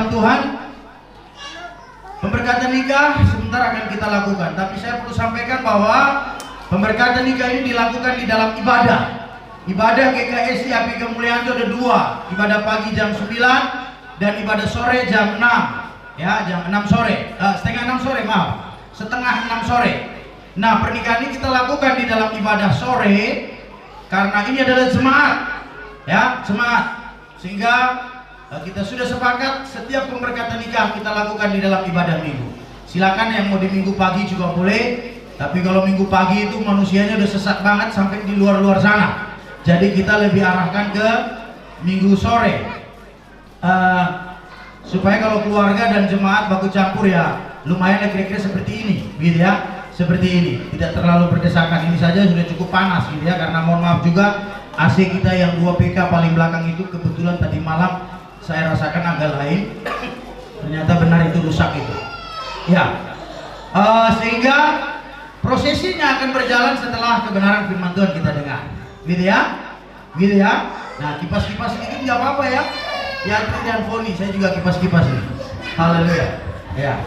dalam Tuhan, pemberkatan nikah sebentar akan kita lakukan. Tapi saya perlu sampaikan bahwa pemberkatan nikah ini dilakukan di dalam ibadah. Ibadah GKSI Api Kemuliaan itu ada dua, ibadah pagi jam 9 dan ibadah sore jam 6. Ya, jam 6 sore, setengah 6 sore, maaf, setengah 6 sore. Nah, pernikahan ini kita lakukan di dalam ibadah sore karena ini adalah jemaat, ya, jemaat. Sehingga kita sudah sepakat setiap pemberkatan nikah kita lakukan di dalam ibadah minggu. Silakan yang mau di minggu pagi juga boleh, tapi kalau minggu pagi itu manusianya udah sesat banget sampai di luar-luar sana. Jadi kita lebih arahkan ke minggu sore. Supaya kalau keluarga dan jemaat baku campur ya lumayan kira-kira seperti ini, gitu ya, seperti ini, tidak terlalu berdesakan. Ini saja sudah cukup panas, gitu ya, karena mohon maaf juga AC kita yang 2 PK paling belakang itu kebetulan tadi malam saya rasakan agak lain, ternyata benar itu rusak itu, ya. Sehingga prosesinya akan berjalan setelah kebenaran firman Tuhan kita dengar, gitu ya, gitu ya. Nah, kipas-kipas ini nggak apa-apa ya. Yatri dan Foni, saya juga kipas-kipas ini. Haleluya. Ya.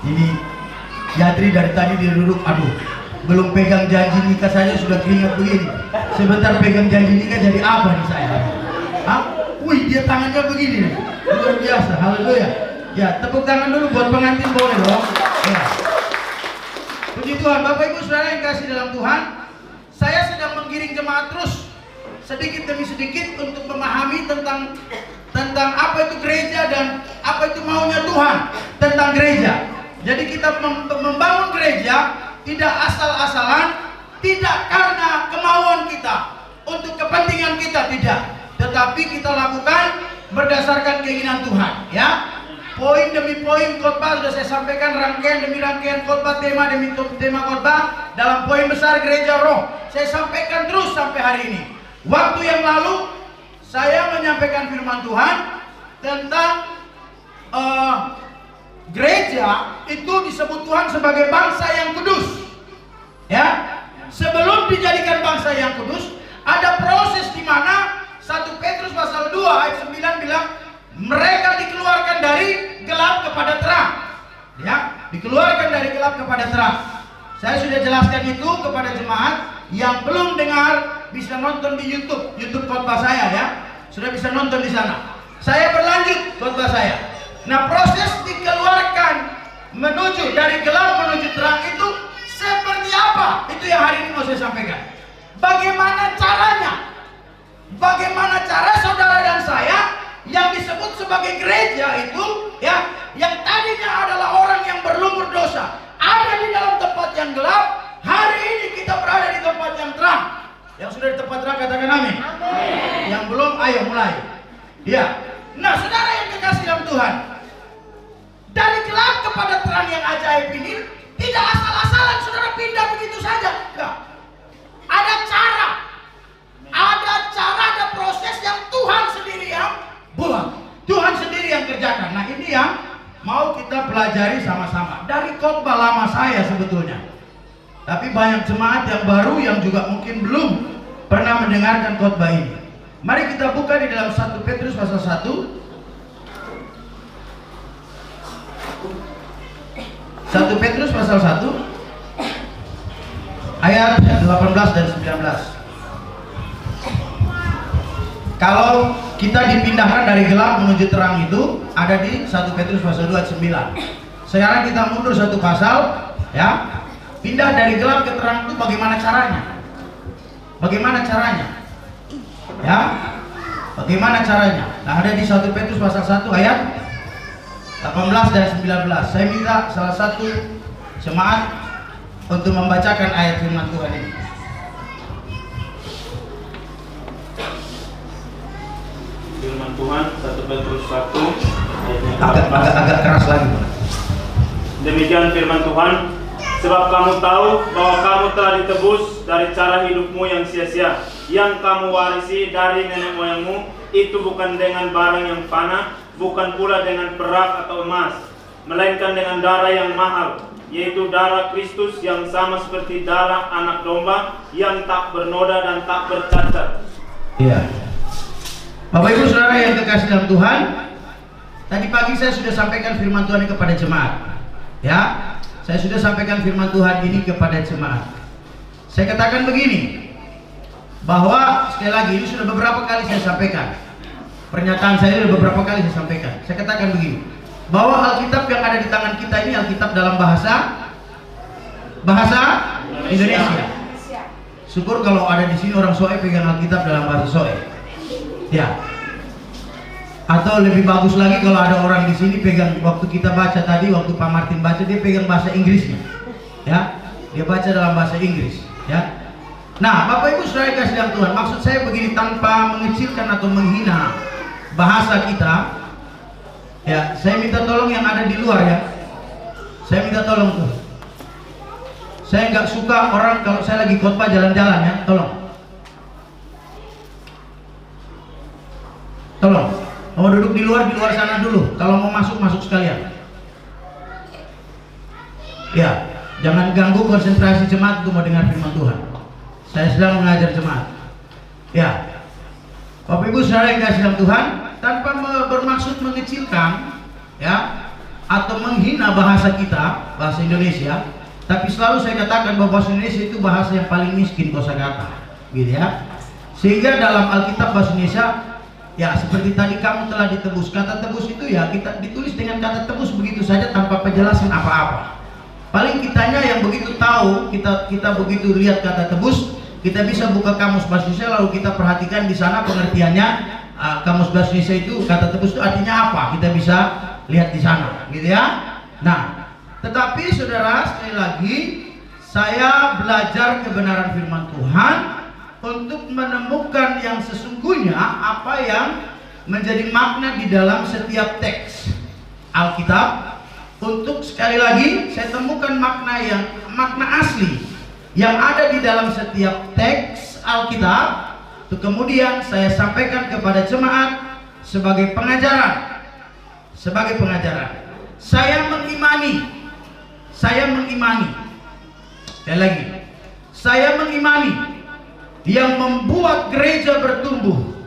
Ini Yatri dari tadi dia duduk, aduh, belum pegang janji nikah saja sudah keringat begini. Sebentar pegang janji nikah jadi apa nih saya? Hah? Wih, dia tangannya begini nih. Luar biasa. Haleluya. Ya, tepuk tangan dulu buat pengantin boleh dong. Ya. Puji Tuhan, Bapak Ibu Saudara yang kasih dalam Tuhan. Saya sedang menggiring jemaat terus sedikit demi sedikit untuk memahami tentang apa itu gereja dan apa itu maunya Tuhan tentang gereja. Jadi kita membangun gereja tidak asal-asalan, tidak karena kemauan kita, untuk kepentingan kita, tidak, tetapi kita lakukan berdasarkan keinginan Tuhan, ya. Poin demi poin khotbah sudah saya sampaikan, rangkaian demi rangkaian khotbah, tema demi tema khotbah dalam poin besar gereja roh. Saya sampaikan terus sampai hari ini. Waktu yang lalu saya menyampaikan firman Tuhan tentang gereja itu disebut Tuhan sebagai bangsa yang kudus. Ya, sebelum dijadikan bangsa yang kudus, ada proses di mana 1 Petrus pasal 2 ayat 9 bilang mereka dikeluarkan dari gelap kepada terang. Ya, dikeluarkan dari gelap kepada terang. Saya sudah jelaskan itu kepada jemaat. Yang belum dengar bisa nonton di YouTube khotbah saya, ya. Sudah bisa nonton di sana. Saya berlanjut khotbah saya. Nah, proses dikeluarkan menuju dari gelap menuju terang itu seperti apa? Itu yang hari ini mau saya sampaikan. Bagaimana caranya? Bagaimana cara saudara dan saya yang disebut sebagai gereja itu, ya, yang tadinya adalah orang yang berlumur dosa, ada di dalam tempat yang gelap. Hari ini kita berada di tempat yang terang. Yang sudah di tempat terang katakan amin. Amin. Yang belum, ayo mulai. Ya. Nah, saudara yang kekasih dalam Tuhan, dari gelap kepada terang yang ajaib ini tidak asal-asalan saudara pindah begitu saja. Enggak. Ada cara, ada proses yang Tuhan sendiri yang buat, Tuhan sendiri yang kerjakan. Nah, ini yang mau kita pelajari sama-sama dari khotbah lama saya sebetulnya. Tapi banyak jemaat yang baru yang juga mungkin belum pernah mendengarkan khotbah ini. Mari kita buka di dalam 1 Petrus pasal 1. 1 Petrus pasal 1 ayat 18 dan 19. Kalau kita dipindahkan dari gelap menuju terang itu ada di 1 Petrus pasal 2 ayat 9. Sekarang kita mundur satu pasal, ya. Pindah dari gelap ke terang itu bagaimana caranya? Bagaimana caranya? Ya. Bagaimana caranya? Nah, ada di 1 Petrus pasal 1 ayat 18 dan 19. Saya minta salah satu jemaat untuk membacakan ayat firman Tuhan ini. Firman Tuhan 1 Petrus 1 agak keras lagi. Demikian firman Tuhan, sebab kamu tahu bahwa kamu telah ditebus dari cara hidupmu yang sia-sia, yang kamu warisi dari nenek moyangmu, itu bukan dengan barang yang fana, bukan pula dengan perak atau emas, melainkan dengan darah yang mahal, yaitu darah Kristus yang sama seperti darah anak domba yang tak bernoda dan tak bercacat. Iya. Bapak Ibu Saudara yang kekasih dalam Tuhan, Tadi pagi saya sudah sampaikan firman Tuhan ini kepada jemaat. Ya, saya sudah sampaikan firman Tuhan ini kepada jemaat. Saya katakan begini, bahwa sekali lagi ini sudah beberapa kali saya sampaikan. Pernyataan saya sudah beberapa kali saya sampaikan. Saya katakan begini, bahwa Alkitab yang ada di tangan kita ini Alkitab dalam bahasa Indonesia. Syukur kalau ada di sini orang Soe pegang Alkitab dalam bahasa Soe. Ya. Atau lebih bagus lagi kalau ada orang di sini pegang, waktu kita baca tadi, waktu Pak Martin baca, dia pegang bahasa Inggrisnya. Ya. Dia baca dalam bahasa Inggris, ya. Nah, Bapak Ibu Saudara kasih dalam Tuhan, maksud saya begini, tanpa mengecilkan atau menghina bahasa kita. Ya, saya minta tolong yang ada di luar ya. Saya minta tolong tuh. Saya nggak suka orang kalau saya lagi khotbah jalan-jalan ya, tolong. Mau duduk di luar sana dulu. Kalau mau masuk sekalian. Ya, jangan ganggu konsentrasi jemaat untuk mau dengar firman Tuhan. Saya sedang mengajar jemaat. Ya, Bapak Ibu Saudara yang kasih dalam Tuhan, tanpa bermaksud mengecilkan, ya, atau menghina bahasa kita, bahasa Indonesia, tapi selalu saya katakan bahwa bahasa Indonesia itu bahasa yang paling miskin kosakata, gitu ya. Sehingga dalam Alkitab bahasa Indonesia, ya seperti tadi, kamu telah ditebus. Kata tebus itu ya kita ditulis dengan kata tebus begitu saja tanpa penjelasan apa-apa. Paling kitanya yang begitu tahu, kita begitu lihat kata tebus, kita bisa buka kamus bahasa Indonesia lalu kita perhatikan di sana pengertiannya. Kamus bahasa Indonesia itu kata tebus itu artinya apa? Kita bisa lihat di sana, gitu ya. Nah, tetapi saudara, sekali lagi saya belajar kebenaran firman Tuhan untuk menemukan yang sesungguhnya apa yang menjadi makna di dalam setiap teks Alkitab. Untuk sekali lagi saya temukan makna asli yang ada di dalam setiap teks Alkitab. Itu kemudian saya sampaikan kepada jemaat sebagai pengajaran. Saya mengimani. Sekali lagi, saya mengimani yang membuat gereja bertumbuh,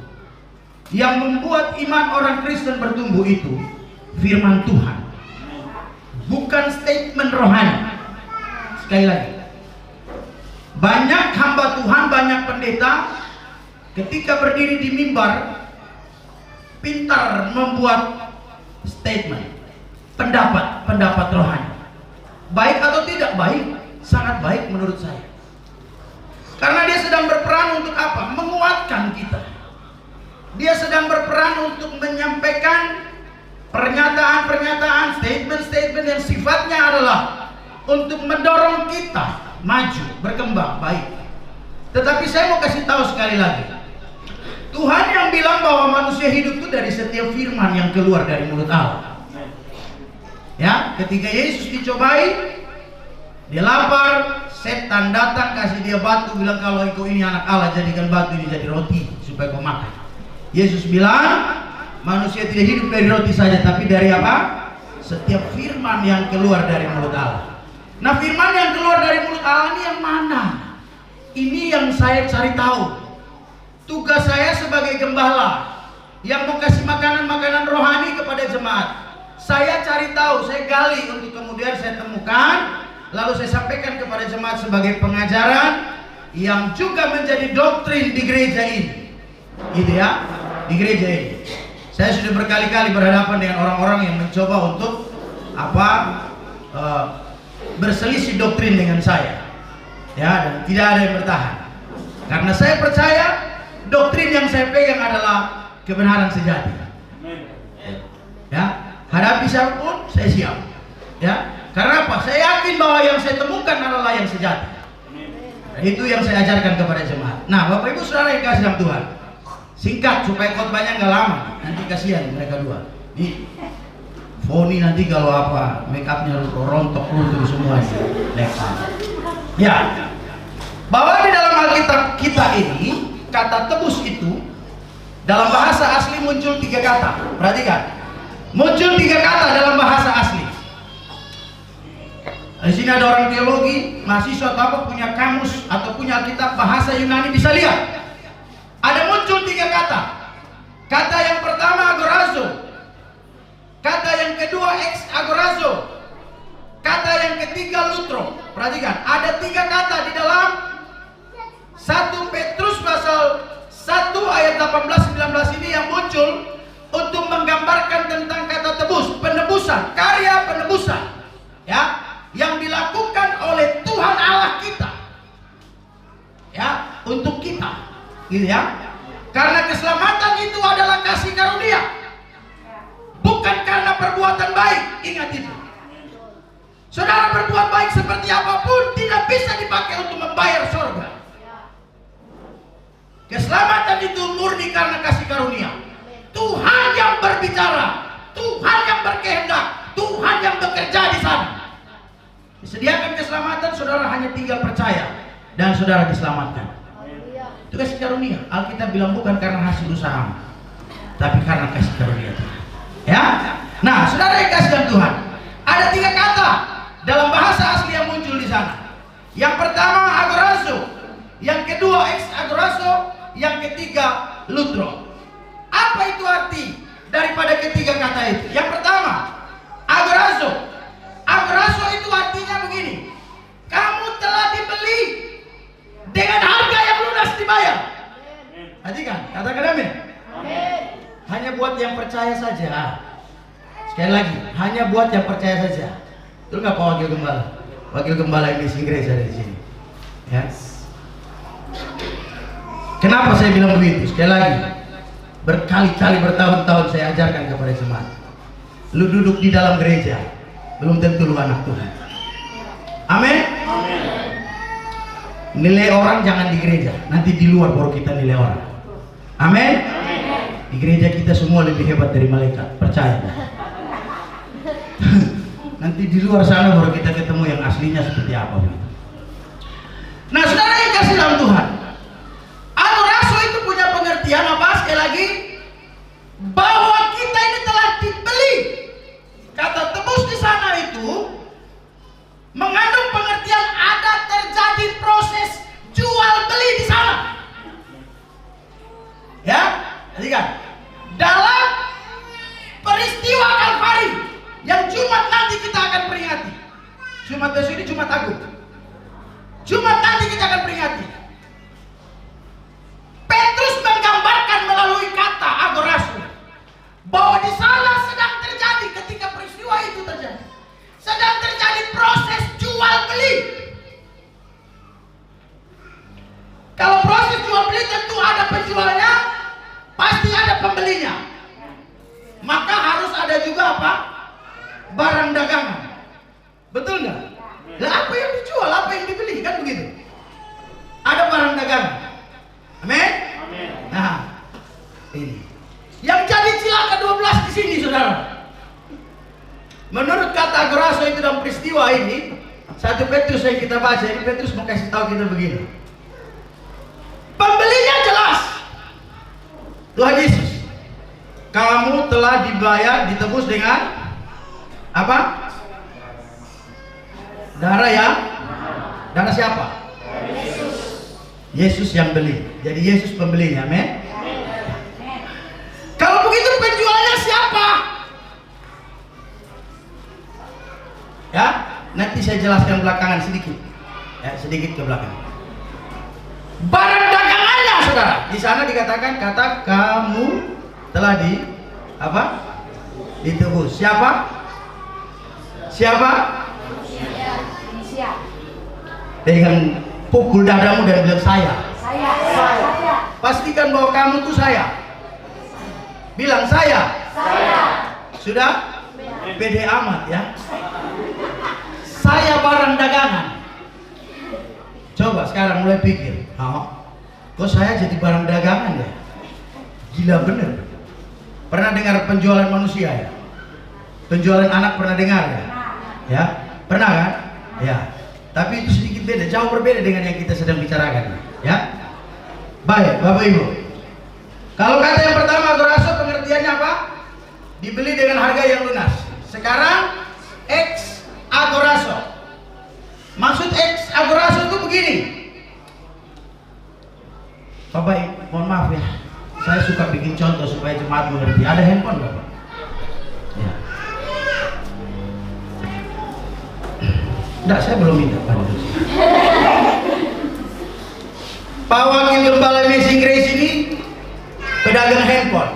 yang membuat iman orang Kristen bertumbuh itu firman Tuhan, bukan statement rohani. Sekali lagi, banyak hamba Tuhan, banyak pendeta ketika berdiri di mimbar pintar membuat statement, pendapat rohani. Baik atau tidak baik? Sangat baik menurut saya. Karena dia sedang berperan untuk apa? Menguatkan kita. Dia sedang berperan untuk menyampaikan pernyataan-pernyataan, statement-statement yang sifatnya adalah untuk mendorong kita maju, berkembang, baik. Tetapi saya mau kasih tahu sekali lagi, Tuhan yang bilang bahwa manusia hidup itu dari setiap firman yang keluar dari mulut Allah. Ya, ketika Yesus dicobai, dia lapar, setan datang kasih dia batu, bilang kalau engkau ini anak Allah jadikan batu ini jadi roti supaya kau makan. Yesus bilang manusia tidak hidup dari roti saja, tapi dari apa? Setiap firman yang keluar dari mulut Allah. Nah, firman yang keluar dari mulut Allah ini yang mana? Ini yang saya cari tahu. Tugas saya sebagai gembala yang mau kasih makanan-makanan rohani kepada jemaat, saya cari tahu, saya gali untuk kemudian saya temukan, lalu saya sampaikan kepada jemaat sebagai pengajaran yang juga menjadi doktrin di gereja ini, gitu ya, di gereja ini. Saya sudah berkali-kali berhadapan dengan orang-orang yang mencoba untuk berselisih doktrin dengan saya, ya, dan tidak ada yang bertahan. Karena saya percaya doktrin yang saya pegang adalah kebenaran sejati. Ya, hadapi siapapun saya siap. Ya, karena apa? Saya yakin bahwa yang saya temukan adalah yang sejati. Itu yang saya ajarkan kepada jemaat. Nah, Bapak Ibu Saudara yang kasih dalam Tuhan, singkat supaya khotbahnya nggak lama. Nanti kasihan mereka dua. Di Foni nanti kalau apa make upnya rontok runtuh semua. Ya, bahwa di dalam Alkitab kita ini kata tebus itu dalam bahasa asli muncul 3 kata. Perhatikan, muncul 3 kata dalam bahasa asli. Di sini ada orang teologi, mahasiswa atau apa punya kamus atau punya kitab bahasa Yunani bisa lihat. Ada muncul 3 kata. Kata yang pertama agorazo. kedua ex agorazo. Kata yang ketiga lutro. Perhatikan, ada 3 kata di dalam 1 Petrus pasal 1 ayat 18-19 ini yang muncul untuk menggambarkan tentang kata tebus, penebusan, karya penebusan, ya, yang dilakukan oleh Tuhan Allah kita, ya, untuk kita, gitu ya. Karena keselamatan itu adalah kasih karunia, bukan karena perbuatan baik. Ingat itu. Saudara berbuat baik seperti apapun tidak bisa dipakai untuk membayar surga. Keselamatan itu murni karena kasih karunia. Tuhan yang berbicara, Tuhan yang berkehendak, Tuhan yang bekerja di sana. Disediakan keselamatan, saudara hanya tinggal percaya dan saudara diselamatkan. Itu kasih karunia. Alkitab bilang bukan karena hasil usaha, tapi karena kasih karunia Tuhan. Ya. Nah, saudara yang kasih Tuhan, ada 3 kata dalam bahasa asli yang muncul di sana. Yang pertama agorazo, yang kedua ex agorazo, yang ketiga lutro. Apa itu arti daripada ketiga kata itu? Yang pertama, agorazo. Agorazo itu artinya begini: kamu telah dibeli dengan harga yang lunas dibayar. Perhatikan, katakan amin. Hanya buat yang percaya saja. Sekali lagi, hanya buat yang percaya saja. Itu nggak Pak Wakil Gembala? Wakil Gembala ini Inggris ada di sini. Ya. Kenapa saya bilang begitu? Sekali lagi, berkali-kali bertahun-tahun saya ajarkan kepada jemaat. Lu duduk di dalam gereja, belum tentu lu anak Tuhan. Amin. Nilai orang jangan di gereja, nanti di luar baru kita nilai orang. Amin. Di gereja kita semua lebih hebat dari malaikat, percaya. Nanti di luar sana baru kita ketemu yang aslinya seperti apa. Nah, saudara yang kasih dalam Tuhan, agorazo itu punya pengertian apa? Sekali lagi, bahwa kita ini telah dibeli. Kata tebus di sana itu mengandung pengertian ada terjadi proses jual beli di sana. Ya, perhatikan. Dalam peristiwa Kalvari yang Jumat nanti kita akan peringati. Jumat besok ini Jumat Agung. Jumat nanti kita akan peringati. Petrus menggambarkan melalui kata agorazo bahwa di sana sedang terjadi, ketika peristiwa itu terjadi, sedang terjadi proses jual beli. Kalau proses jual beli tentu ada penjualnya, pasti ada pembelinya. Maka harus ada juga apa? Barang dagangan. Betul nggak? Lah apa yang dijual, apa yang dibeli, kan begitu. Ada barang dagangan. Amin. Nah, ini yang jadi cilaka 12 di sini, saudara. Menurut kata agorazo itu dalam peristiwa ini, 1 Petrus yang kita baca ini, Petrus mau kasih tahu kita begini. Pembelinya jelas. Tuhan Yesus, kamu telah dibayar, ditebus dengan apa? Darah yang? Darah siapa? Yesus. Yesus yang beli. Jadi Yesus pembelinya, amin. Kalau begitu penjualnya siapa? Ya, nanti saya jelaskan belakangan sedikit. Ya, sedikit ke belakang. Barang dagangannya, saudara. Di sana dikatakan kata kamu telah di apa? Ditebus. Siapa? Siapa? Dengan pukul dadamu dan bilang saya. Pastikan bahwa kamu tuh saya. Bilang saya. Sudah? Pede amat ya. Saya barang dagangan. Coba sekarang mulai pikir, kok saya jadi barang dagangan ya? Gila bener. Pernah dengar penjualan manusia ya? Penjualan anak pernah dengar ya? Ya, pernah kan? Ya. Tapi itu sedikit beda, jauh berbeda dengan yang kita sedang bicarakan. Ya. Baik, Bapak Ibu. Kalau kata yang pertama agorazo pengertiannya apa? Dibeli dengan harga yang lunas. Sekarang ex agorazo. Maksud ex agorazo itu begini. Bapak, mohon maaf ya. Saya suka bikin contoh supaya jemaat mengerti. Ada handphone Bapak? Ya. Enggak, saya belum minta Pak Duduk. Pak Wakil Gembala Amazing Grace ini pedagang handphone.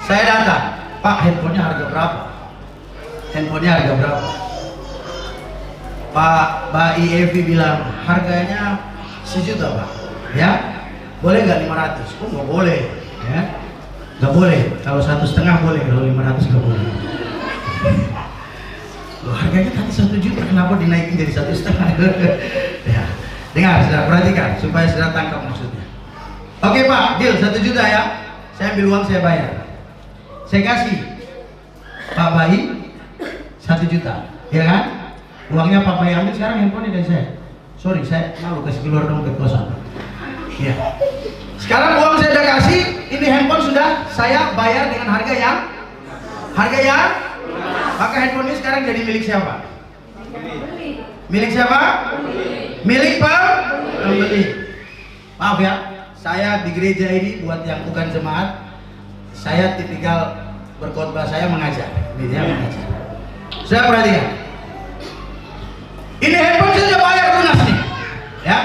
Saya datang, Pak, handphonenya harga berapa? Handphonenya harga berapa? Mbak Evi bilang harganya 1 juta Pak. Ya, boleh nggak 500? Oh nggak boleh, ya, nggak boleh. Kalau 1,5 boleh, kalau 500 nggak boleh. Loh, harganya tadi 1 juta, kenapa dinaikin jadi 1,5? Ya, dengar, sudah perhatikan supaya sudah tangkap maksudnya. Oke Pak, deal 1 juta ya. Saya ambil uang, saya bayar. Saya kasih Pak Bayi 1 juta, ya kan? Uangnya Pak Bayi ambil, sekarang handphonenya dari saya. Sorry, saya malu kasih keluar dompet kosan. Ya. Sekarang uang saya udah kasih, ini handphone sudah saya bayar dengan harga yang maka handphone ini sekarang jadi milik siapa? Milik siapa? Milik pembeli. Maaf ya, saya di gereja ini buat yang bukan jemaat, saya tipikal berkhotbah, saya mengajar. Ini dia mengajar. Saya perhatikan. Ini handphone saya sudah bayar lunas nih, ya.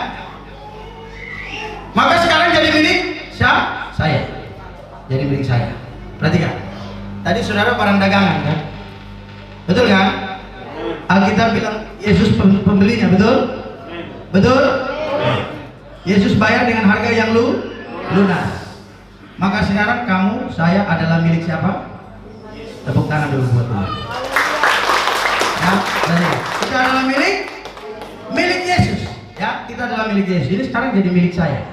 Maka sekarang jadi milik siapa? Saya. Jadi milik saya. Perhatikan. Tadi saudara barang dagangan kan? Betul kan? Alkitab bilang Yesus pembelinya, betul? Betul? Yesus bayar dengan harga yang lunas. Maka sekarang kamu, saya adalah milik siapa? Tepuk tangan dulu buat Tuhan. Ya, kita adalah milik Yesus. Ya, kita adalah milik Yesus. Ini sekarang jadi milik saya.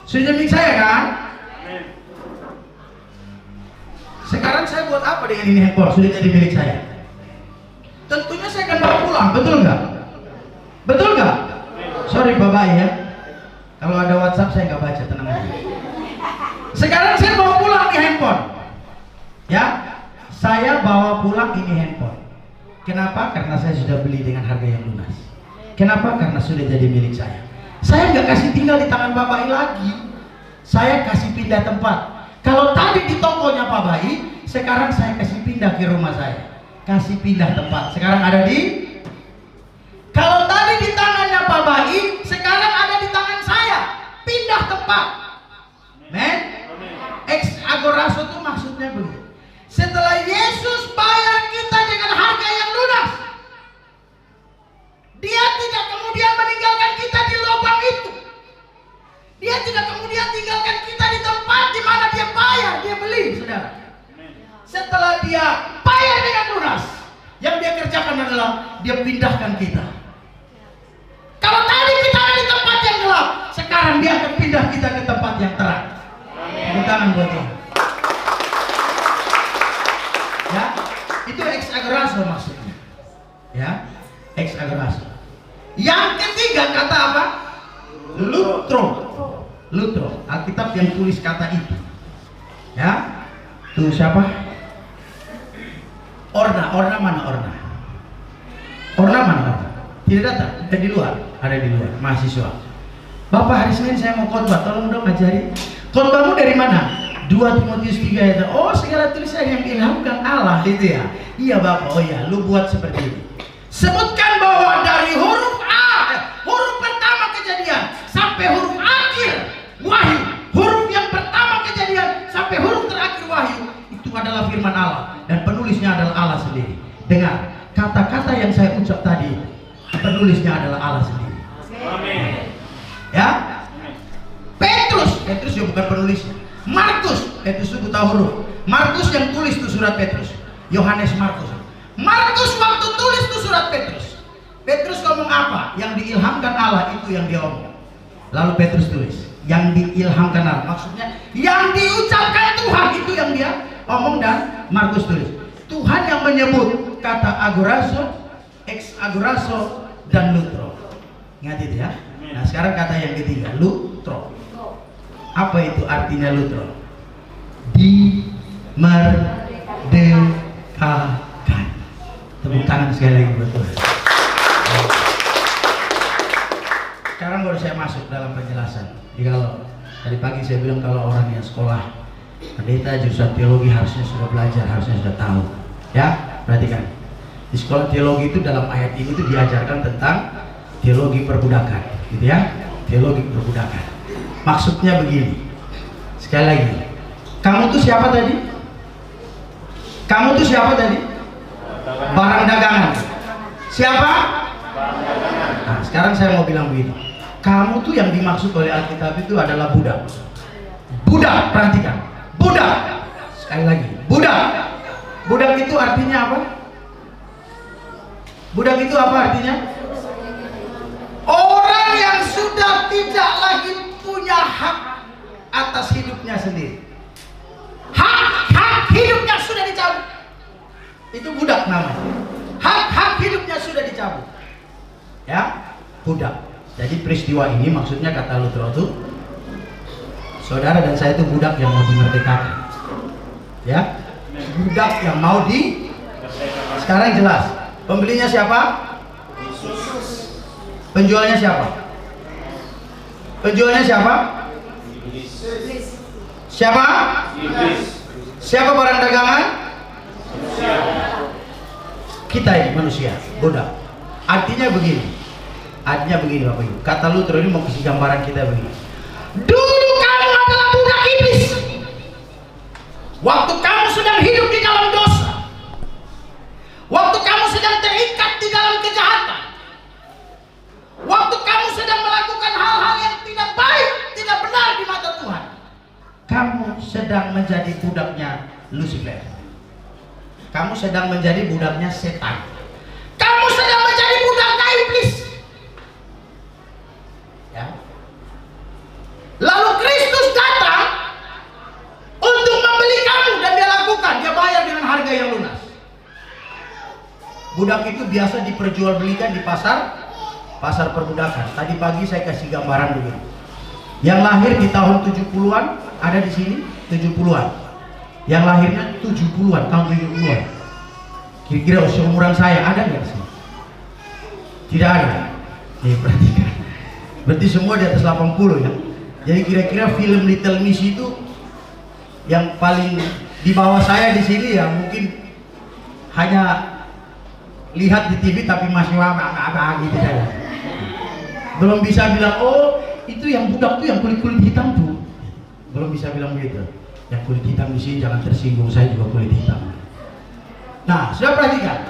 Sudah milik saya kan? Sekarang saya buat apa dengan ini handphone? Sudah jadi milik saya. Tentunya saya akan bawa pulang, betul nggak? Betul nggak? Sorry Bapak ya. Kalau ada WhatsApp saya nggak baca, tenang aja. Sekarang saya bawa pulang di handphone. Ya, saya bawa pulang ini handphone. Kenapa? Karena saya sudah beli dengan harga yang lunas. Kenapa? Karena sudah jadi milik saya. Saya nggak kasih tinggal di tangan Pak Bayi lagi. Saya kasih pindah tempat. Kalau tadi di tokonya Pak Bayi, sekarang saya kasih pindah ke rumah saya. Kasih pindah tempat. Sekarang ada di. Kalau tadi di tangannya Pak Bayi, sekarang ada di tangan saya. Pindah tempat. Men? Ex agorazo itu maksudnya begitu. Setelah Yesus bayar kita dengan harga yang lunas, Dia tidak kemudian meninggalkan kita di lubang itu. Dia tidak kemudian tinggalkan kita di tempat di mana Dia bayar, Dia beli, saudara. Setelah Dia bayar dengan lunas, yang Dia kerjakan adalah Dia pindahkan kita. Kalau tadi kita ada di tempat yang gelap, sekarang Dia akan pindah kita ke tempat yang terang. Tepuk tangan buat Dia. Ya, itu ex agorazo maksudnya. Ya, ex agorazo. Yang ketiga kata apa? Lutro. Lutro. Alkitab yang tulis kata itu. Ya, tuh siapa? Orna. Orna mana Orna? Orna mana Orna? Tidak datang. Ada di luar. Ada di luar. Mahasiswa. Bapak, hari Senin saya mau khotbah. Tolong dong ajari. Khotbahmu dari mana? 2 Timotius 3 ayat. Oh, segala tulisan yang diilhamkan Allah itu ya. Iya Bapak. Oh iya, lu buat seperti ini. Sebutkan bahwa dari huruf A, huruf pertama Kejadian sampai huruf akhir Wahyu, huruf yang pertama Kejadian sampai huruf terakhir Wahyu, itu adalah firman Allah dan penulisnya adalah Allah sendiri. Dengar, kata-kata yang saya ucap tadi, penulisnya adalah Allah sendiri. Amin. Ya. Petrus yang bukan penulisnya. Markus, Petrus itu tahu huruf. Markus yang tulis itu surat Petrus. Yohanes Markus. Markus waktu tulis itu surat Petrus. Petrus ngomong apa? Yang diilhamkan Allah itu yang dia omong. Lalu Petrus tulis, yang diilhamkan Allah. Maksudnya yang diucapkan Tuhan itu yang dia omong, dan Markus tulis. Tuhan yang menyebut kata agorazo, ex agorazo, dan lutro. Ingat itu ya. Nah sekarang kata yang ketiga, lutro. Apa itu artinya lutro? Dimerdekakan. Tepuk tangan sekali lagi buat Tuhan. Sekarang baru saya masuk dalam penjelasan. Jadi kalau tadi pagi saya bilang kalau orang yang sekolah pendeta jurusan teologi harusnya sudah belajar, harusnya sudah tahu. Ya, perhatikan. Di sekolah teologi itu dalam ayat ini tuh diajarkan tentang teologi perbudakan, gitu ya. Teologi perbudakan. Maksudnya begini. Sekali lagi, kamu tuh siapa tadi? Kamu tuh siapa tadi? Barang dagangan. Siapa? Nah, sekarang saya mau bilang begini. Kamu tuh yang dimaksud oleh Alkitab itu adalah budak. Budak, perhatikan. Budak. Sekali lagi, budak. Budak itu artinya apa? Budak itu apa artinya? Orang yang sudah tidak lagi punya hak atas hidupnya sendiri. Hak hidupnya sudah dicabut. Itu budak namanya. Hak hidupnya sudah dicabut. Ya, budak. Jadi peristiwa ini maksudnya kata Luther itu, saudara dan saya itu budak yang mau dimerdekakan. Ya, budak yang mau di. Sekarang jelas. Pembelinya siapa? Penjualnya siapa? Penjualnya siapa? Siapa? Siapa barang dagangan? Kita ini manusia, budak. Artinya begini. Bapak Ibu. Kata Luther ini mau kasih gambaran kita begini. Dulu kamu adalah budak iblis. Waktu kamu sedang hidup di dalam dosa. Waktu kamu sedang terikat di dalam kejahatan. Waktu kamu sedang melakukan hal-hal yang tidak baik, tidak benar di mata Tuhan. Kamu sedang menjadi budaknya Lucifer. Kamu sedang menjadi budaknya setan. Kamu sedang menjadi budaknya iblis. Ya. Lalu Kristus datang untuk membeli kamu dan dia lakukan, dia bayar dengan harga yang lunas. Budak itu biasa diperjualbelikan di pasar perbudakan. Tadi pagi saya kasih gambaran dulu. Yang lahir di tahun 70-an ada di sini 70-an. Yang lahirnya 70-an, tahun 70-an. Kira-kira usia umuran saya ada nggak sih? Tidak ada. Nih perhatikan. Berarti semua di atas 80 ya. Jadi kira-kira film Little Miss itu yang paling di bawah saya di sini ya mungkin hanya lihat di TV tapi masih apa gitu saja. Belum bisa bilang oh itu yang budak tuh yang kulit hitam tuh. Belum bisa bilang begitu. Yang kulit hitam di sini jangan tersinggung, saya juga kulit hitam. Nah, sudah perhatikan.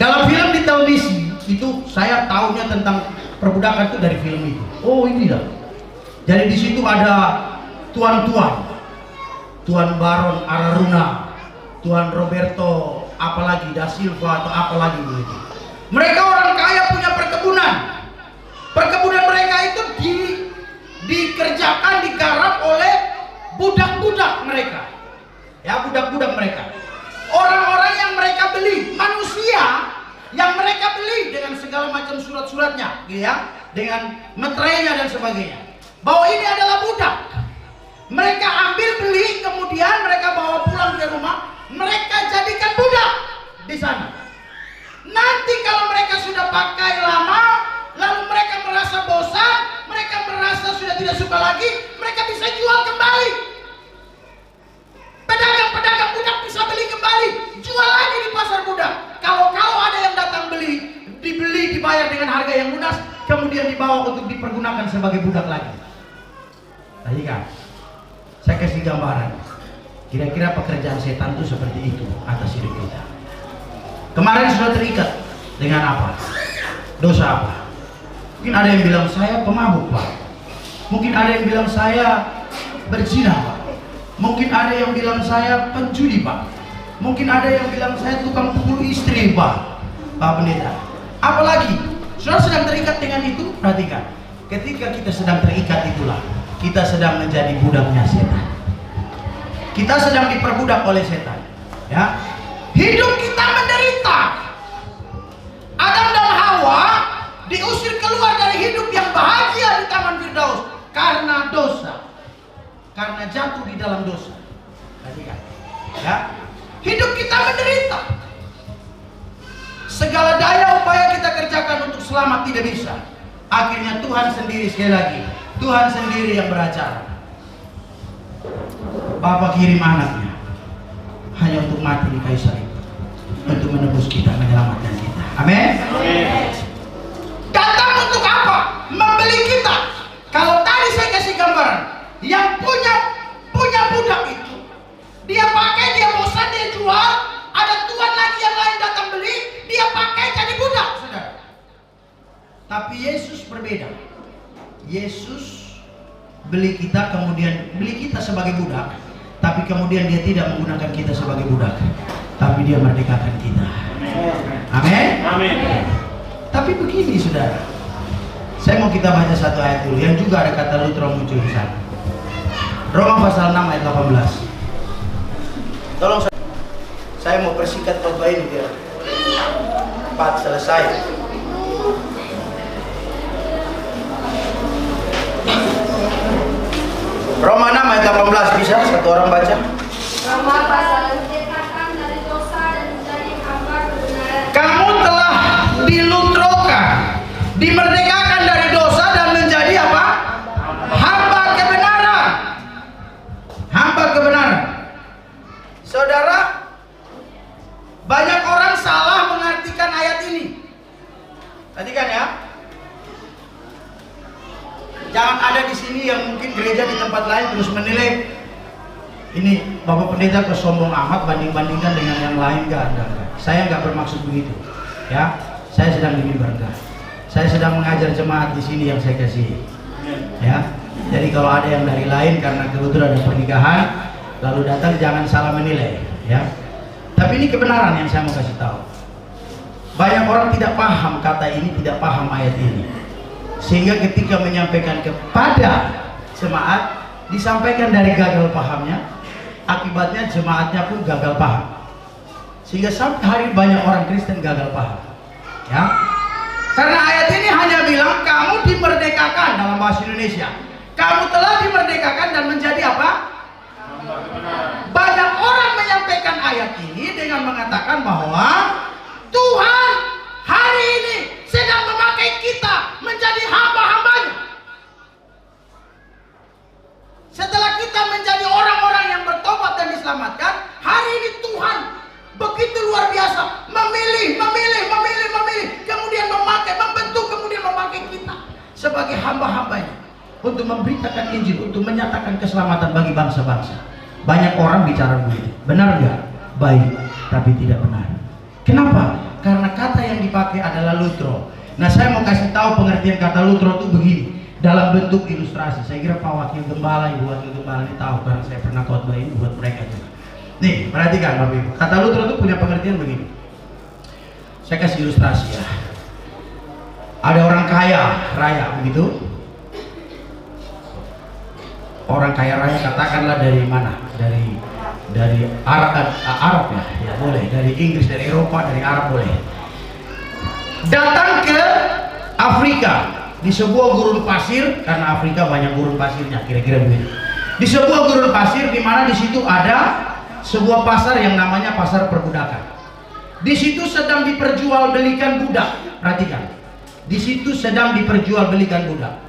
Dalam film Little Miss itu saya tahunya tentang perbudakan itu dari film itu. Oh ini dah. Jadi di situ ada tuan-tuan, Tuan Baron Araruna, Tuan Roberto, apalagi Da Silva atau apalagi begitu. Mereka orang kaya punya perkebunan. Perkebunan mereka itu dikerjakan, digarap oleh budak-budak mereka. Ya, budak-budak mereka. Orang-orang yang mereka beli, manusia yang mereka beli dengan segala macam surat-suratnya, ya, dengan meterainya dan sebagainya. Bahwa ini adalah budak. Mereka ambil beli, kemudian mereka bawa pulang ke rumah, mereka jadikan budak di sana. Nanti kalau mereka sudah pakai lama, lalu mereka merasa bosan, mereka merasa sudah tidak suka lagi, mereka bisa jual kembali. Pedagang-pedagang budak bisa beli kembali, jual lagi di pasar budak. Kalau ada yang datang beli, dibeli, dibayar dengan harga yang lunas, kemudian dibawa untuk dipergunakan sebagai budak lagi. Tadi kan, saya kasih gambaran. Kira-kira pekerjaan setan itu seperti itu atas hidup kita. Kemarin sudah terikat dengan apa? Dosa apa? Mungkin ada yang bilang saya pemabuk, Pak. Mungkin ada yang bilang saya berzina, Pak. Mungkin ada yang bilang saya penjudi, Pak. Mungkin ada yang bilang saya tukang pukul istri, Pak. Pak Pendeta. Apalagi, saudara sedang terikat dengan itu, perhatikan. Ketika kita sedang terikat itulah, kita sedang menjadi budaknya setan. Kita sedang diperbudak oleh setan. Ya, hidup kita menderita. Adam dan Hawa diusir keluar dari hidup yang bahagia di Taman Firdaus karena dosa. Karena jatuh di dalam dosa. Perhatikan. Ya, hidup kita menderita. Segala daya upaya kita kerjakan untuk selamat tidak bisa. Akhirnya Tuhan sendiri, sekali lagi, Tuhan sendiri yang beracara. Bapak kirim anaknya hanya untuk mati di kayu salib. untuk menebus kita, menyelamatkan kita. Amin. Datang untuk apa? Membeli kita. Kalau tadi saya kasih gambaran, yang punya budak itu, dia pakai, dia bosan, dia jual, ada tuan lagi yang lain datang beli, dia pakai jadi budak, saudara. Tapi Yesus berbeda. Yesus beli kita, kemudian beli kita sebagai budak, tapi kemudian dia tidak menggunakan kita sebagai budak, tapi dia merdekakan kita. Amin. Amin. Tapi begini, saudara, saya mau kita baca satu ayat dulu yang juga ada kata lutro muncul di sana. Roma pasal 6 ayat 18. Tolong saya mau persingkat khotbah ini biar cepat selesai. Roma 6 ayat 18, bisa satu orang baca? Roma pasal dimerdekakan dari dosa dan menjadi hamba kebenaran. Kamu telah dilutrokan, dimerdekakan dari dosa dan menjadi apa? Hamba kebenaran. Hamba kebenaran. Saudara, banyak orang salah mengartikan ayat ini. Perhatikan ya. Jangan ada di sini yang mungkin gereja di tempat lain terus menilai ini Bapak Pendeta kesombong amat banding-bandingkan dengan yang lain. Enggak. Saya nggak bermaksud begitu. Ya, saya sedang mimbar enggak. Saya sedang mengajar jemaat di sini yang saya kasih. Ya, jadi kalau ada yang dari lain karena kebetulan ada pernikahan lalu datang, jangan salah menilai. Ya, tapi ini kebenaran yang saya mau kasih tahu. Banyak orang tidak paham kata ini, tidak paham ayat ini. Sehingga ketika menyampaikan kepada jemaat, disampaikan dari gagal pahamnya, akibatnya jemaatnya pun gagal paham. Sehingga sampai hari banyak orang Kristen gagal paham. Ya, karena ayat ini hanya bilang kamu dimerdekakan dalam bahasa Indonesia. Kamu telah dimerdekakan dan menjadi apa? Banyak orang menyampaikan ayat ini dengan mengatakan bahwa Tuhan hari ini sedang memakai kita menjadi hamba-hambanya. Setelah kita menjadi orang-orang yang bertobat dan diselamatkan, hari ini Tuhan begitu luar biasa memilih, kemudian memakai, membentuk, kemudian memakai kita sebagai hamba-hambanya untuk memberitakan Injil, untuk menyatakan keselamatan bagi bangsa-bangsa. Banyak orang bicara begitu, benar nggak? Baik, tapi tidak benar. Kenapa? Karena kata yang dipakai adalah lutro. Nah, saya mau kasih tahu pengertian kata lutro itu begini, dalam bentuk ilustrasi. Saya kira Pak Wakil Gembala, Ibu Wakil Gembala ini tahu karena saya pernah khotbah ini buat mereka juga. Nih, perhatikan Bapak Ibu. Kata lutro itu punya pengertian begini. Saya kasih ilustrasi ya. Ada orang kaya raya begitu. Orang kaya raya katakanlah dari mana? Dari Arab ya boleh, dari Inggris, dari Eropa, dari Arab boleh. Datang ke Afrika di sebuah gurun pasir, karena Afrika banyak gurun pasirnya, kira-kira begitu. Di sebuah gurun pasir di mana di situ ada sebuah pasar yang namanya pasar perbudakan. Di situ sedang diperjualbelikan budak. Perhatikan. Di situ sedang diperjualbelikan budak.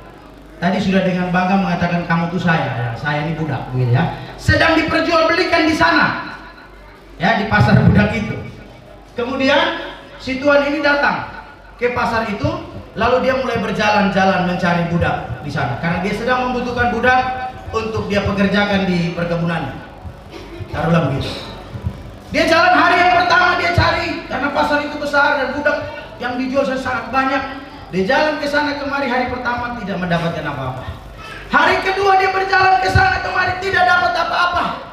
Tadi sudah dengan bangga mengatakan kamu tuh saya ini budak, begitu ya. Sedang diperjualbelikan di sana, ya, di pasar budak itu. Kemudian si tuan ini datang ke pasar itu, lalu dia mulai berjalan-jalan mencari budak di sana, karena dia sedang membutuhkan budak untuk dia pekerjakan di perkebunannya. Taruhlah begitu. Dia jalan hari yang pertama dia cari, karena pasar itu besar dan budak yang dijual sangat banyak. Dia jalan ke sana kemari, hari pertama tidak mendapatkan apa-apa. Hari kedua dia berjalan ke sana kemari, tidak dapat apa-apa.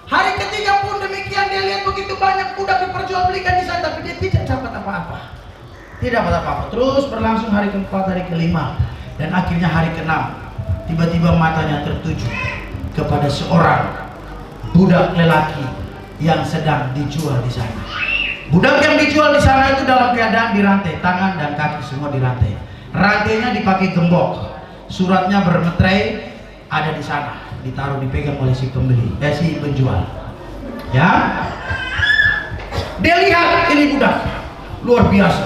Hari ketiga pun demikian, dia lihat begitu banyak budak diperjualbelikan di sana, tapi dia tidak dapat apa-apa. Tidak dapat apa-apa. Terus berlangsung hari keempat, hari kelima, dan akhirnya hari keenam. Tiba-tiba matanya tertuju kepada seorang budak lelaki yang sedang dijual di sana. Budak yang dijual di sana itu dalam keadaan dirantai, tangan dan kaki semua dirantai. Rantainya dipakai gembok, suratnya bermeterai ada di sana, ditaruh dipegang oleh si pembeli, si penjual. Ya, dia lihat ini budak luar biasa,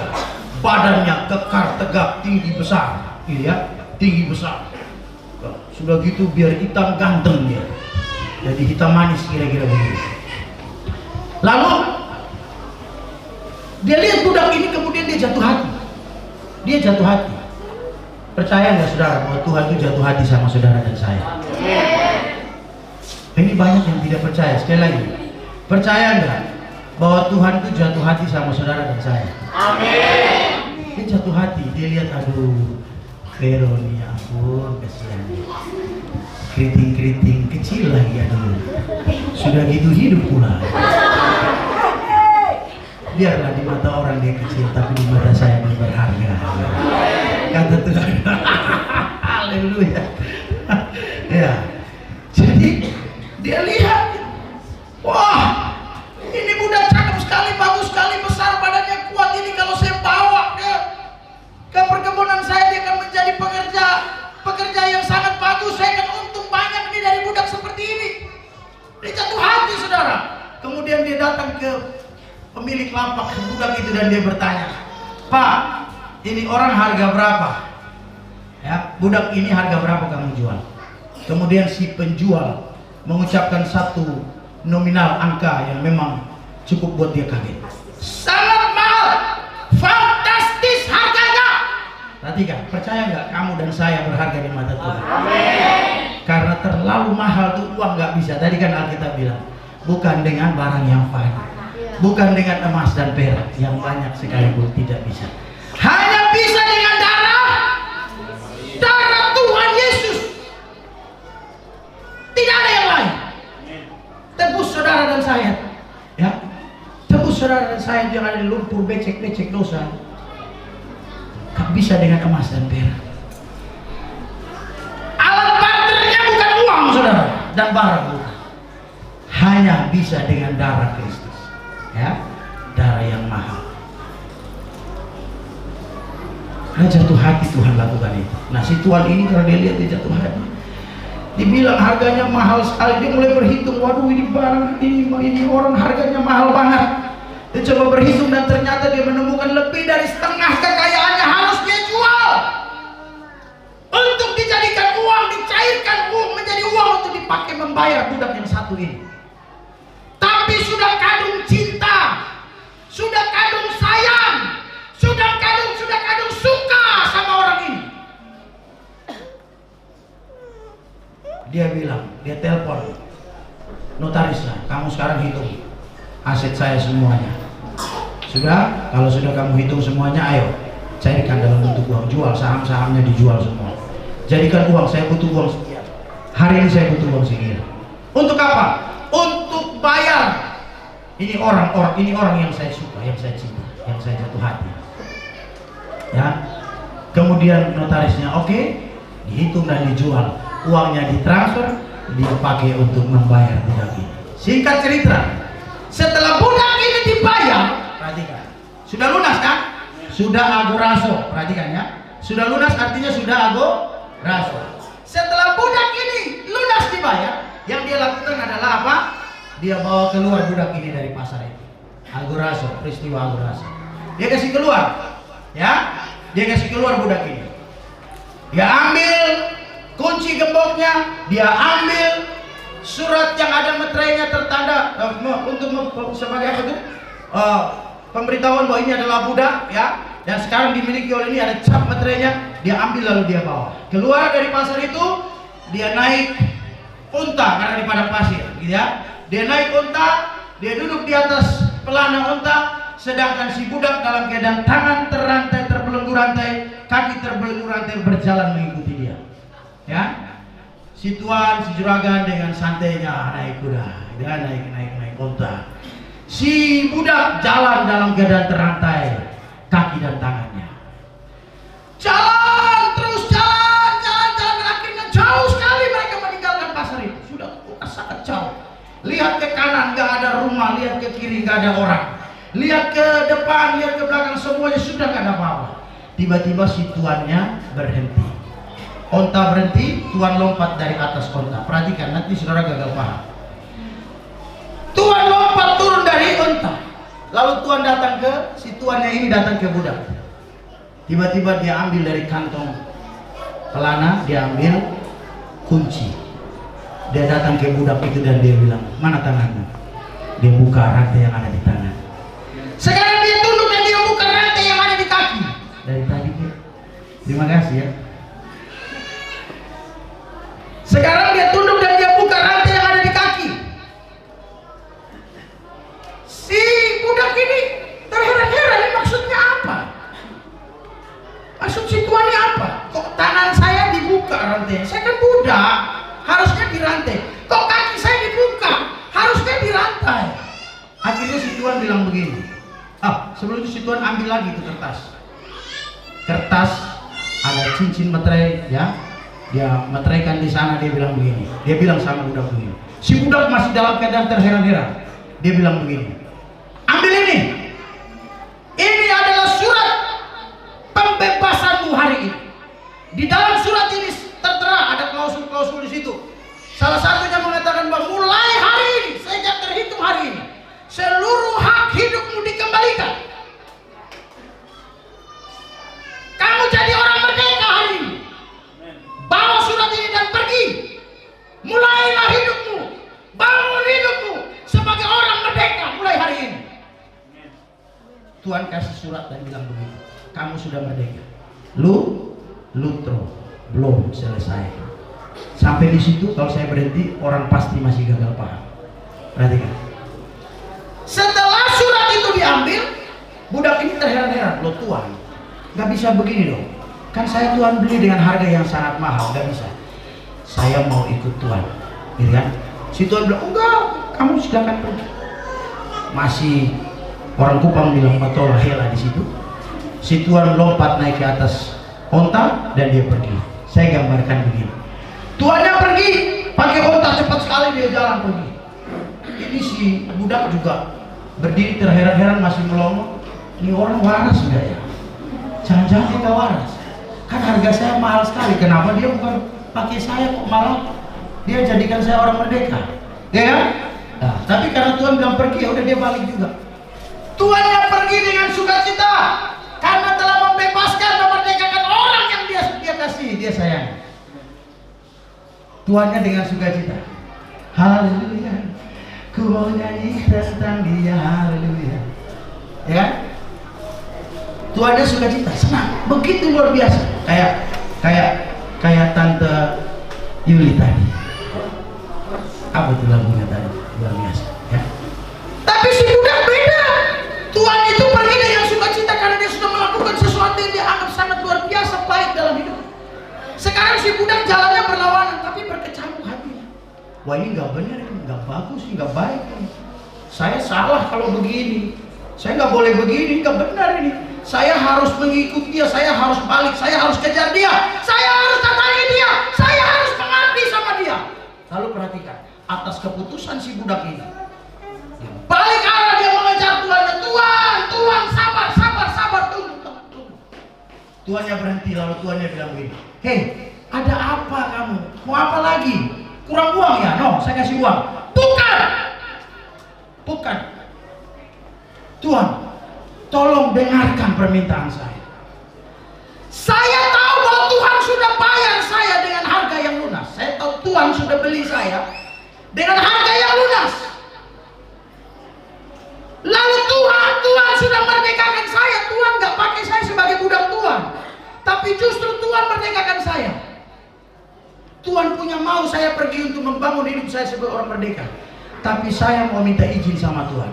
badannya kekar, tegap, tinggi besar, ya, tinggi besar. Sudah gitu biar hitam ganteng dia, jadi hitam manis kira-kira begitu. Lalu Dia lihat budak ini, kemudian dia jatuh hati. Dia jatuh hati. Percaya nggak saudara bahwa Tuhan itu jatuh hati sama saudara dan saya? Ini banyak yang tidak percaya. Sekali lagi, percaya nggak bahwa Tuhan itu jatuh hati sama saudara dan saya? Amin. Dia jatuh hati. Dia lihat, aduh, Vero nih, ampun, kasihan. Keriting-keriting kecil lagi, aduh. Sudah gitu hidup pula. Biarlah di mata orang dia kecil, tapi di mata saya dia berharga. Kata Tuhan. Haleluya. Ya. Jadi dia lihat, wah, ini budak cakep sekali, bagus sekali, besar badannya, kuat ini. Kalau saya bawa ke perkebunan saya, dia akan menjadi pekerja yang sangat bagus. Saya akan untung banyak nih dari budak seperti ini. Dia jatuh hati, saudara. Kemudian dia datang ke pemilik lapak budak itu dan dia bertanya, Pak, ini orang harga berapa? Ya, budak ini harga berapa kamu jual? Kemudian si penjual mengucapkan satu nominal angka yang memang cukup buat dia kaget. Sangat mahal, fantastis harganya. Perhatikan, percaya nggak kamu dan saya berharga di mata Tuhan? Amin. Karena terlalu mahal tuh uang nggak bisa. Tadi kan Alkitab bilang, bukan dengan barang yang fana, bukan dengan emas dan perak yang banyak sekalipun tidak bisa. Hanya bisa dengan darah Tuhan Yesus. Tidak ada yang lain. Tebus saudara dan saya, ya, tebus saudara dan saya yang ada di lumpur becek-becek dosa. Gak bisa dengan emas dan perak. Alat barternya bukan uang, saudara, dan barang bukan. Hanya bisa dengan darah Kristus, ya, darah yang mahal. Karena jatuh hati Tuhan lakukan itu. Nah, si tuan ini kalau dia lihat dia jatuh hati, dibilang harganya mahal sekali, dia mulai berhitung, waduh ini barang ini orang harganya mahal banget. Dia coba berhitung dan ternyata dia menemukan lebih dari setengah kekayaannya harus dia jual untuk dijadikan uang, dicairkan uang menjadi uang untuk dipakai membayar budak yang satu ini. Tapi sudah kadung cinta, sudah kadung sayang, sudah kadung suka sama orang ini. Dia bilang, dia telepon notarisnya, kamu sekarang hitung aset saya semuanya. Sudah, kalau sudah kamu hitung semuanya, ayo cairkan dalam bentuk uang, jual saham-sahamnya, dijual semua. Jadikan uang, saya butuh uang sekian. Hari ini saya butuh uang sekian. Untuk apa? Untuk bayar ini orang yang saya suka, yang saya cinta, yang saya jatuh hati. Ya. Kemudian notarisnya oke, dihitung dan dijual. Uangnya ditransfer, dipakai untuk membayar budak ini. Singkat cerita, setelah budak ini dibayar, perhatikan, sudah lunas kan? Sudah agoraso, perhatikan ya. Sudah lunas artinya sudah agoraso. Setelah budak ini lunas dibayar, yang dia lakukan adalah apa? Dia bawa keluar budak ini dari pasar itu. Agoraso, peristiwa agoraso. Dia kasih keluar, ya. Dia kasih keluar budak ini. Dia ambil kunci gemboknya, dia ambil surat yang ada meterainya tertanda untuk sebagai apa itu? Pemberitahuan bahwa ini adalah budak, ya. Dan sekarang dimiliki oleh ini, ada cap meterainya. Dia ambil lalu dia bawa. Keluar dari pasar itu, dia naik unta karena di padang pasir, gitu ya. Dia naik unta, dia duduk di atas pelana unta, sedangkan si budak dalam keadaan tangan terrantai, terbelenggu rantai, kaki terbelenggu rantai, berjalan mengikuti dia. Ya, si tuan, si juragan dengan santainya naik kuda, dia naik unta. Si budak jalan dalam keadaan terrantai, kaki dan tangannya. Jalan terus, jalan, akhirnya jauh sekali mereka meninggalkan pasar itu. Sudah sangat jauh. Lihat ke kanan nggak ada rumah, lihat ke kiri nggak ada orang, lihat ke depan, lihat ke belakang, semuanya sudah nggak ada apa-apa. Tiba-tiba si tuannya berhenti. Onta berhenti, tuan lompat dari atas onta. Perhatikan, nanti saudara gagal paham. Tuan lompat turun dari onta. Lalu tuan datang ke, si tuannya ini datang ke budak. Tiba-tiba dia ambil dari kantong pelana, dia ambil kunci. Dia datang ke budak itu dan dia bilang, mana tanganmu? Dia buka rantai yang ada di tangan. Sekarang dia tunduk dan Terima kasih ya. Sekarang dia tunduk dan dia buka rantai yang ada di kaki. Si budak ini terheran-heran, ini maksudnya apa? Maksud si tuannya apa? Kok tangan saya dibuka rantainya? Saya kan budak, harusnya dirantai. Kok kaki saya dibuka? Harusnya dirantai. Akhirnya si tuan bilang begini. Sebelum itu si tuan ambil lagi itu kertas ada cincin materai ya. Dia meteraikan di sana, dia bilang begini. Dia bilang sama budak begini. Si budak masih dalam keadaan terheran-heran. Dia bilang begini. Ambil ini. Ini adalah surat pembebasanmu hari ini. Di dalam surat ini tertera ada klausul-klausul di situ. Salah satunya mengatakan bahwa mulai hari ini, sejak terhitung hari ini, seluruh hak hidupmu dikembalikan. Kamu jadi orang merdeka hari ini. Bawa surat ini dan pergi. Mulailah hidupmu. Bangun hidupmu sebagai orang merdeka mulai hari ini. Tuhan kasih surat dan bilang begini. Kamu sudah merdeka. Lutro belum selesai. Sampai di situ kalau saya berhenti orang pasti masih gagal paham. Perhatikan. Setelah surat itu diambil, budak ini terheran-heran. Loh Tuhan, nggak bisa begini dong. Kan saya Tuhan beli dengan harga yang sangat mahal, nggak bisa. Saya mau ikut Tuhan, gitu kan? Si Tuhan bilang, enggak, kamu silakan pergi. Masih orang Kupang bilang patola hela di situ. Si Tuhan lompat naik ke atas onta dan dia pergi. Saya gambarkan begini. Tuannya pergi, pakai onta cepat sekali dia jalan pergi. Ini si budak juga berdiri terheran-heran masih melongo. Ini orang waras enggak ya? Jangan-jangan dia nggak waras. Kan harga saya mahal sekali. Kenapa dia bukan pakai saya kok malah dia jadikan saya orang merdeka? Ya kan? Nah, tapi karena Tuhan bilang pergi, ya udah dia balik juga. Tuannya pergi dengan sukacita karena telah membebaskan, memerdekakan orang yang dia kasih, dia sayang. Tuannya dengan sukacita. Haleluya. Ku mau nyanyi tentang dia, haleluya. Ya kan? Tuannya sukacita, senang, begitu luar biasa. Kayak Tante Yuli tadi. Apa tuh lagunya tadi? Luar biasa, ya. Tapi si budak beda. Tuhan itu pergi dengan sukacita karena dia sudah melakukan sesuatu yang dia anggap sangat luar biasa baik dalam hidup. Sekarang si budak jalannya berlawanan, tapi berkecamuk hatinya. Wah ini nggak benar, nggak bagus, nggak baik. Saya salah kalau begini. Saya nggak boleh begini, nggak benar ini. Saya harus mengikuti dia, saya harus balik, saya harus kejar dia, saya harus datangi dia, saya harus mengabdi sama dia. Lalu perhatikan, atas keputusan si budak ini, balik arah dia mengejar Tuhannya. Tuhan, sabar, tunggu. Tuhannya berhenti, lalu Tuhannya bilang begini, hei, ada apa kamu? Mau apa lagi? Kurang uang ya? No, saya kasih uang. Bukan. Tuhan, tolong dengarkan permintaan saya. Saya tahu bahwa Tuhan sudah bayar saya dengan harga yang lunas. Saya tahu Tuhan sudah beli saya dengan harga yang lunas. Lalu Tuhan sudah merdekakan saya. Tuhan nggak pakai saya sebagai budak Tuhan, tapi justru Tuhan merdekakan saya. Tuhan punya mau saya pergi untuk membangun hidup saya sebagai orang merdeka, tapi saya mau minta izin sama Tuhan.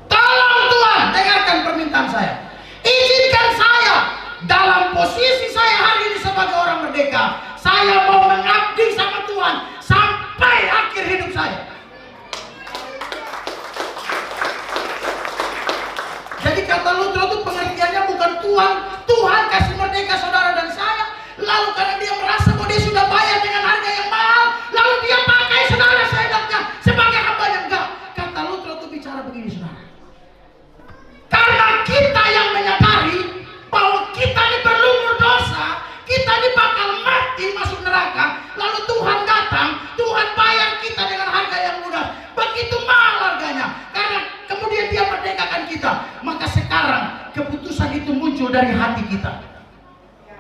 Tolong Tuhan, dengarkan permintaan saya. Izinkan saya dalam posisi saya hari ini sebagai orang merdeka. Saya mau mengabdi sama Tuhan sampai akhir hidup saya. Jadi kata Lutro itu pengertiannya bukan Tuhan kasih merdeka saudara dan saya, lalu karena dia merasa bahwa dia sudah bayar dengan harga yang mahal, lalu dia pakai saudara saya sebagai hambanya. Enggak. Kata Lutro itu bicara begini saudara. Karena kita yang menyadari bahwa kita ini berlumur dosa, kita ini bakal mati masuk neraka, lalu Tuhan datang, Tuhan bayar kita dengan harga yang mudah, begitu mahal harganya, karena kemudian dia merdekakan kita. Maka sekarang keputusan itu muncul dari hati kita,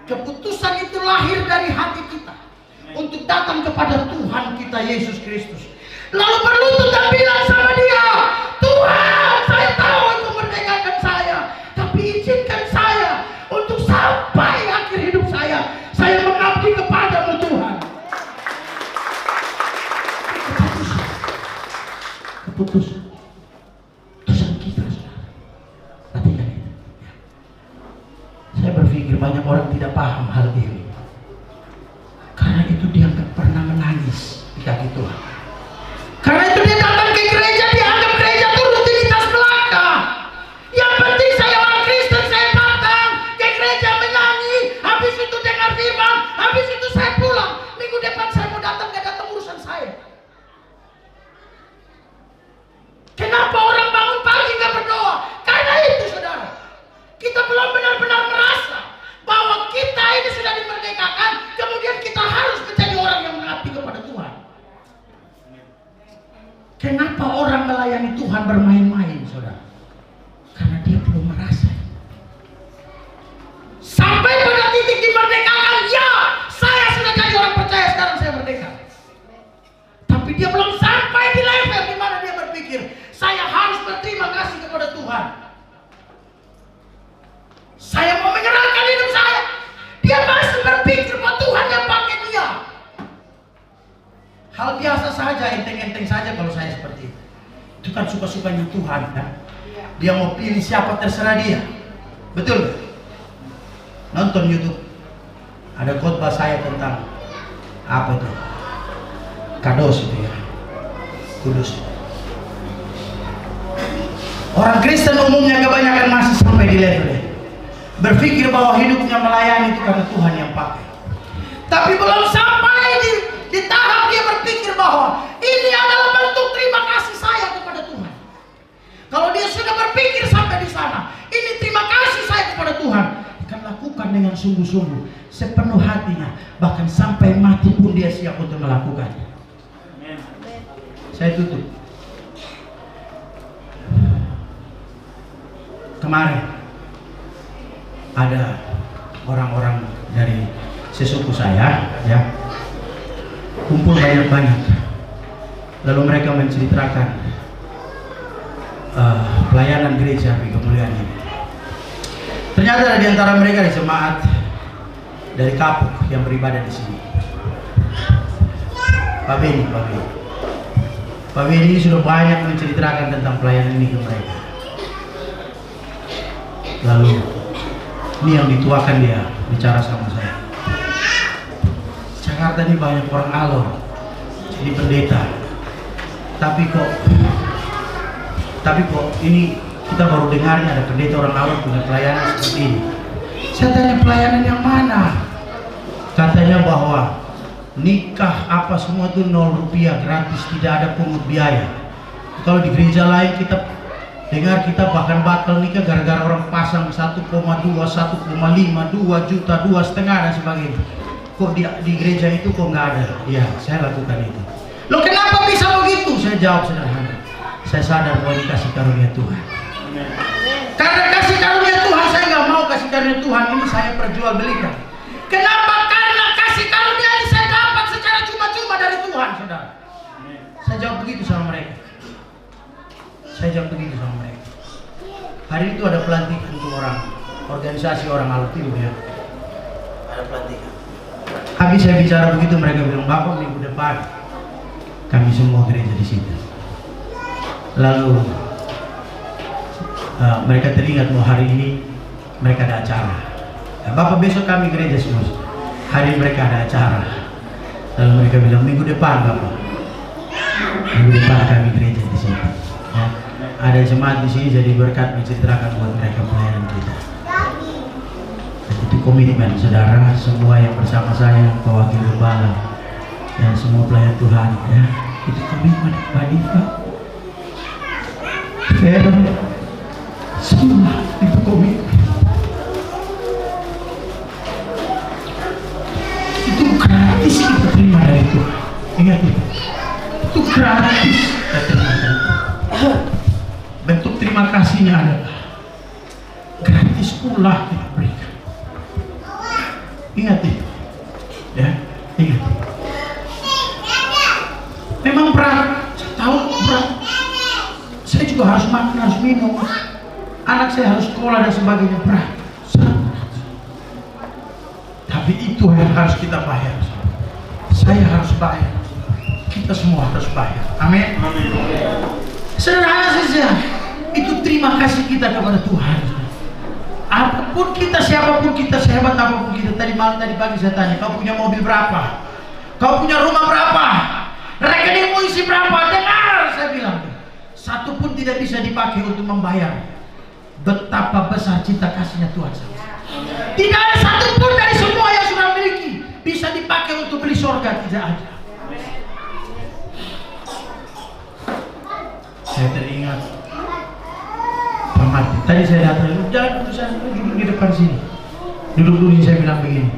keputusan itu lahir dari hati kita untuk datang kepada Tuhan kita Yesus Kristus, lalu berlutut dan bilang sama dia, Tuhan, saya tahu Engkau merdekakan saya, tapi izinkan saya untuk sampai akhir hidup saya banyak orang tidak paham hal ini. Karena itu dia nggak pernah menangis di kaki Tuhan. Karena itu dia datang ke gereja, dia anggap gereja itu rutinitas belaka. Yang penting saya orang Kristen, saya datang ke gereja menyanyi, habis itu dengar firman, habis itu saya pulang. Minggu depan saya mau datang, gak datang urusan saya. Kenapa orang bangun pagi gak berdoa? Karena itu saudara, kita belum benar-benar merasa bahwa kita ini sudah dimerdekakan, kemudian kita harus menjadi orang yang mengabdi kepada Tuhan. Kenapa orang melayani Tuhan bermain-main, saudara? Karena dia belum merasa. Sampai pada titik dimerdekakan, ya, saya sudah jadi orang percaya, sekarang saya merdeka. Tapi dia belum sampai di level di mana dia berpikir, saya harus berterima kasih kepada Tuhan. Saya mau menyerahkan hidup saya. Dia masih berpikir bahwa Tuhan yang pakai dia. Hal biasa saja, enteng-enteng saja kalau saya seperti itu. Itu kan suka-sukanya Tuhan kan. Dia mau pilih siapa terserah dia. Betul? Nonton YouTube. Ada khotbah saya tentang apa itu? Kados itu ya. Kudus. Orang Kristen umumnya kebanyakan masih sampai di level ini. Berpikir bahwa hidupnya melayani itu karena Tuhan yang pakai. Tapi belum sampai di tahap dia berpikir bahwa ini adalah bentuk terima kasih saya kepada Tuhan. Kalau dia sudah berpikir sampai di sana, ini terima kasih saya kepada Tuhan, akan lakukan dengan sungguh-sungguh, sepenuh hatinya, bahkan sampai mati pun dia siap untuk melakukannya. Amen. Saya tutup. Kemarin ada orang-orang dari sesuku saya, ya, kumpul banyak-banyak. Lalu mereka menceritakan pelayanan gereja di kemuliaan ini. Ternyata ada di antara mereka di jemaat dari Kapuk yang beribadah di sini. Pak Beni ini sudah banyak menceritakan tentang pelayanan ini ke mereka. Lalu ini yang dituakan dia bicara sama saya. Jakarta ini banyak orang alor jadi pendeta, tapi kok ini kita baru dengarnya ada pendeta orang alor punya pelayanan seperti ini. Saya tanya, pelayanan yang mana? Katanya bahwa nikah apa semua itu 0 rupiah, gratis, tidak ada pungut biaya. Kalau di gereja lain kita dengar kita bahkan batal nikah gara-gara orang pasang 1,2, 1,5, 2 juta, 2,5 dan sebagainya. Kok di gereja itu kok nggak ada? Ya, saya lakukan itu. Loh, kenapa bisa begitu? Saya jawab sederhana. Saya sadar bahwa ini kasih karunia Tuhan. Karena kasih karunia Tuhan, saya nggak mau kasih karunia Tuhan ini saya perjualbelikan. Kenapa? Karena kasih karunia ini saya dapat secara cuma-cuma dari Tuhan, saudara. Saya jawab begitu sama mereka. Hari itu ada pelantikan untuk organisasi orang Altimur ya. Ada pelantikan. Habis saya bicara begitu, mereka bilang, Bapak, minggu depan kami semua gereja di situ. Lalu mereka teringat bahwa hari ini mereka ada acara. Bapak, besok kami gereja semua. Hari ini mereka ada acara. Lalu mereka bilang, minggu depan Bapak, minggu depan kami gereja di sini. Ya. Ada jemaat di sini jadi berkat menceritakan buat mereka pelayanan kita. Itu komitmen saudara, semua yang bersama saya, pewakil gembala dan semua pelayan Tuhan, ya, itu komitmen bagi Pak. Semua itu komitmen. Itu gratis kita terima dari Tuhan. Ingat itu gratis kita terima dari Tuhan. Bentuk terima kasihnya adalah gratis pula kita berikan. Ingat itu, ya, ingat. Memang berat, saya tahu berat. Saya juga harus makan, harus minum. Anak saya harus sekolah dan sebagainya, berat. Sangat berat. Tapi itu yang harus kita bayar. Saya harus bayar. Kita semua harus bayar. Amin. Sederhana saja. Itu terima kasih kita kepada Tuhan. Apapun kita, siapapun kita, sehebat apapun kita, tadi malam, tadi pagi saya tanya, kau punya mobil berapa? Kau punya rumah berapa? Rekeningmu isi berapa? Dengar, saya bilang, satu pun tidak bisa dipakai untuk membayar betapa besar cinta kasihnya Tuhan. Tidak ada satu pun dari semua yang sudah miliki bisa dipakai untuk beli surga, tidak ada. Saya teringat Pak Martin. Tadi saya datang, jangan putus saya duduk di depan sini. Duduk saya bilang begini,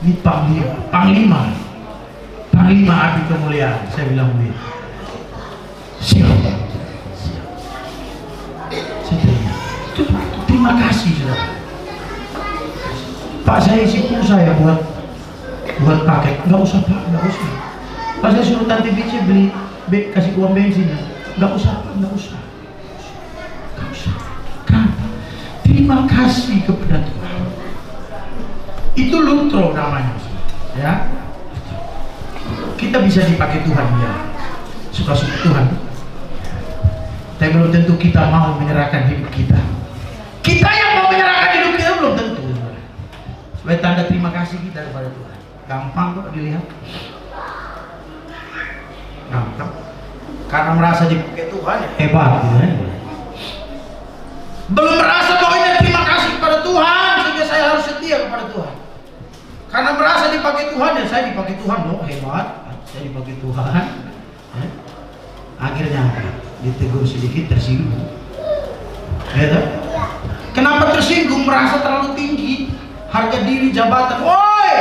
ini Panglima Api Kemuliaan. Saya bilang begini, siap. Saya teringat, terima kasih saudara. Pak, saya isi pulsa ya buat pakai. Nggak usah Pak, nggak usah. Pak, saya suruh Tante Bici beli kasih uang bensin. Nggak usah Pak, nggak usah. Kenapa? Terima kasih kepada Tuhan. Itu lutro namanya, ya. Kita bisa dipakai Tuhan, ya. Suka-suka Tuhan. Tapi belum tentu kita mau menyerahkan hidup kita. Kita yang mau menyerahkan hidup kita belum tentu. Sebagai tanda terima kasih kita kepada Tuhan. Gampang kok dilihat. Gampang. Karena merasa dipakai Tuhan, hebat gitu kan. Belum merasa bahwa ini terima kasih kepada Tuhan sehingga saya harus setia kepada Tuhan. Karena merasa dipakai Tuhan, ya saya dipakai Tuhan loh, hebat. Saya dipakai Tuhan. Akhirnya ditegur sedikit, tersinggung. Ya, kenapa tersinggung? Merasa terlalu tinggi harga diri, jabatan. Woi,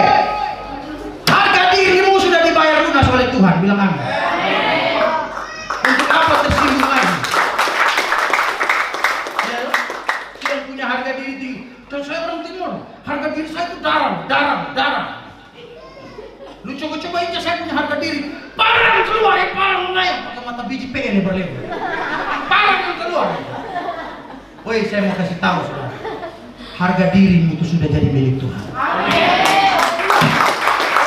harga dirimu sudah dibayar lunas oleh Tuhan. Bilang amin. Untuk apa tersinggung lagi? Ya, yang punya harga diri tinggi. Dan saya orang timur, harga diri saya itu darah. Lu coba aja saya punya harga diri. Parang keluar ya, parang ngayang. Pakai mata biji PN ya berlebar. Parang yang keluar. Woi, saya mau kasih tahu saudara. Harga dirimu itu sudah jadi milik Tuhan.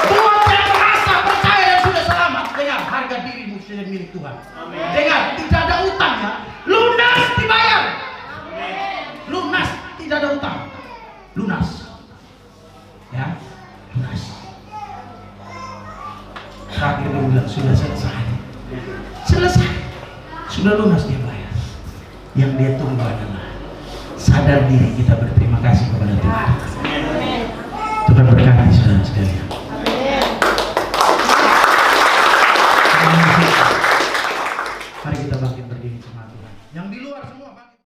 Buat yang merasa percaya dan sudah selamat, dengar, harga dirimu sudah milik Tuhan. Dengar, tidak ada utang ya. Lunas dibayar. Lunas, tidak ada utang. Lunas. Ya, lunas. Terakhir dia bilang sudah selesai. Sudah lunas dia bayar. Yang dia tunggu adalah sadar diri kita berterima kasih kepada Tuhan.